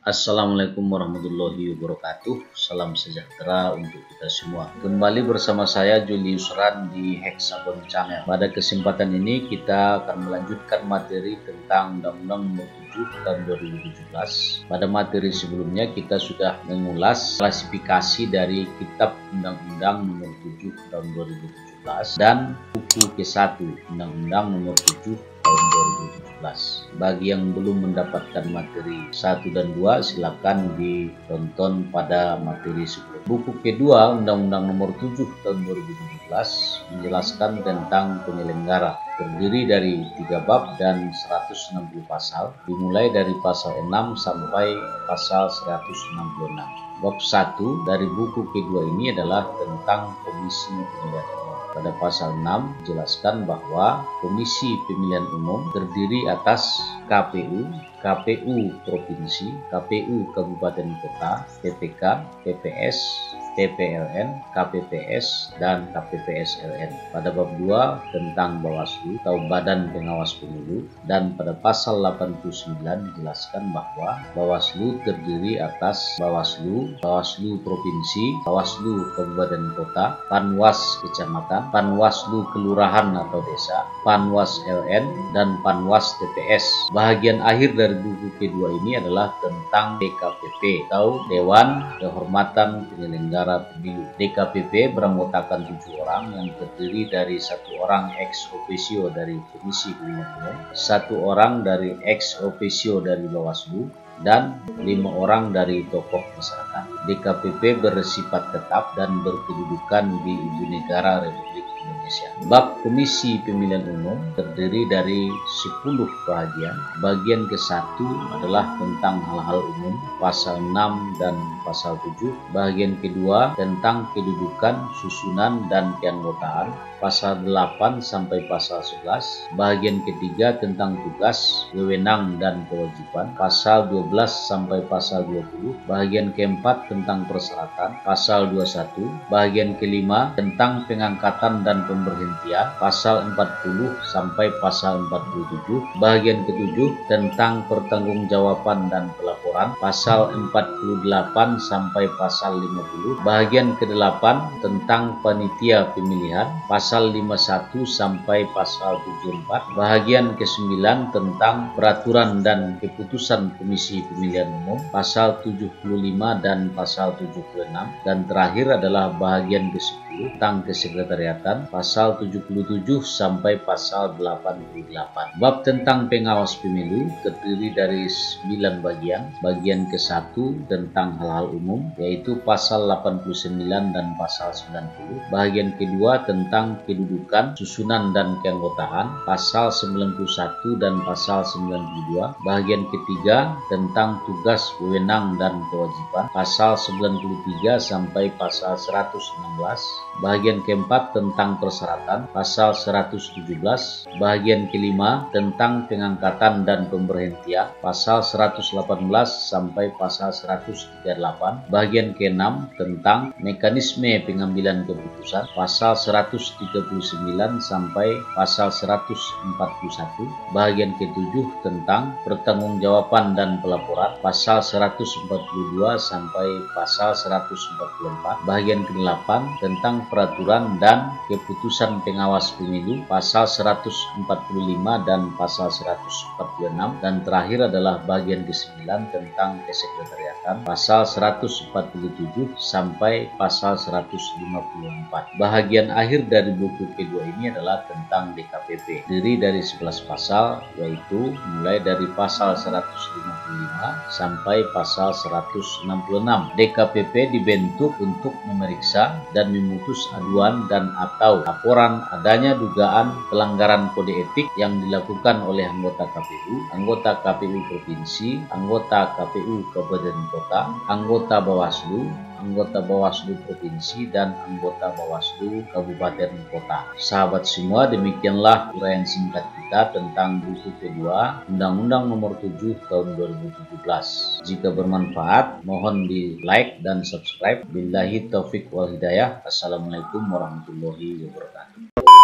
Assalamualaikum warahmatullahi wabarakatuh. Salam sejahtera untuk kita semua. Kembali bersama saya Julius Ran di Hexagon Channel. Pada kesempatan ini kita akan melanjutkan materi tentang Undang-Undang Nomor 7 tahun 2017. Pada materi sebelumnya kita sudah mengulas klasifikasi dari Kitab Undang-Undang Nomor 7 tahun 2017 dan buku ke-1 Undang-Undang Nomor 7 tahun 2017. Bagi yang belum mendapatkan materi 1 dan 2 silakan ditonton pada materi sebelum. Buku kedua Undang-Undang Nomor 7 tahun 2017 menjelaskan tentang penyelenggara, terdiri dari 3 bab dan 160 pasal, dimulai dari pasal 6 sampai pasal 166. Bab 1 dari buku kedua ini adalah tentang Komisi Pemilihan Umum. Pada pasal 6 dijelaskan bahwa Komisi Pemilihan Umum terdiri atas KPU, KPU Provinsi, KPU Kabupaten Kota, PPK, PPS, PPLN, KPPS, dan KPPSLN. Pada bab 2 tentang Bawaslu atau Badan Pengawas Pemilu, dan pada pasal 89 dijelaskan bahwa Bawaslu terdiri atas Bawaslu, Bawaslu Provinsi, Bawaslu Kabupaten Kota, Panwas Kecamatan, Panwaslu Kelurahan atau Desa, Panwas LN, dan Panwas TPS. Bahagian akhir dari buku kedua ini adalah tentang DKPP atau Dewan Kehormatan Penyelenggara Pemilu. DKPP beranggotakan 7 orang yang terdiri dari 1 orang ex officio dari Komisi Pemilihan Umum, 1 orang dari ex officio dari Bawaslu, dan 5 orang dari tokoh masyarakat. DKPP bersifat tetap dan berkedudukan di Ibu Negara Republik Indonesia. Bab Komisi Pemilihan Umum terdiri dari 10 bagian. Bagian ke-1 adalah tentang hal-hal umum, pasal 6 dan pasal 7. Bagian kedua tentang kedudukan, susunan, dan keanggotaan, pasal 8 sampai pasal 11. Bagian ketiga tentang tugas, wewenang, dan kewajiban, pasal 12 sampai pasal 20. Bagian keempat tentang persyaratan, pasal 21. Bagian kelima tentang pengangkatan dan pemberhentian, pasal 40 sampai pasal 47. Bagian ketujuh tentang pertanggungjawaban dan pelaporan, pasal 48 sampai pasal 50. Bagian ke-8 tentang panitia pemilihan, pasal 51 sampai pasal 74. Bagian ke-9 tentang peraturan dan keputusan Komisi Pemilihan Umum, pasal 75 dan pasal 76. Dan terakhir adalah bagian ke-10 tentang kesekretariatan, pasal 77 sampai pasal 88. Bab tentang pengawas pemilu terdiri dari 9 bagian. Bagian ke-1 tentang hal-hal umum, yaitu pasal 89 dan pasal 90. Bagian kedua tentang kedudukan, susunan, dan keanggotaan, pasal 91 dan pasal 92. Bagian ketiga tentang tugas, wewenang, dan kewajiban, pasal 93 sampai pasal 116. Bagian keempat tentang persyaratan, pasal 117. Bagian kelima tentang pengangkatan dan pemberhentian, pasal 118 sampai pasal 138. Bagian keenam tentang mekanisme pengambilan keputusan, pasal 139 sampai pasal 141. Bagian ketujuh tentang pertanggungjawaban dan pelaporan, pasal 142 sampai pasal 144. Bagian ke-8 tentang peraturan dan keputusan pengawas pemilu, pasal 145 dan pasal 146. Dan terakhir adalah bagian ke-9 tentang kesekretariatan, pasal 147 sampai pasal 154. Bahagian akhir dari buku kedua ini adalah tentang DKPP, terdiri dari 11 pasal, yaitu mulai dari pasal 155 sampai pasal 166. DKPP dibentuk untuk memeriksa dan memutus aduan dan atau laporan adanya dugaan pelanggaran kode etik yang dilakukan oleh anggota KPU Provinsi, anggota KPU Kabupaten Kota, anggota Bawaslu Provinsi, dan anggota Bawaslu Kabupaten Kota. Sahabat semua, demikianlah uraian singkat kita tentang buku kedua Undang-Undang Nomor 7 tahun 2017. Jika bermanfaat, mohon di like dan subscribe. Billahi taufik wal hidayah. Assalamualaikum warahmatullahi wabarakatuh.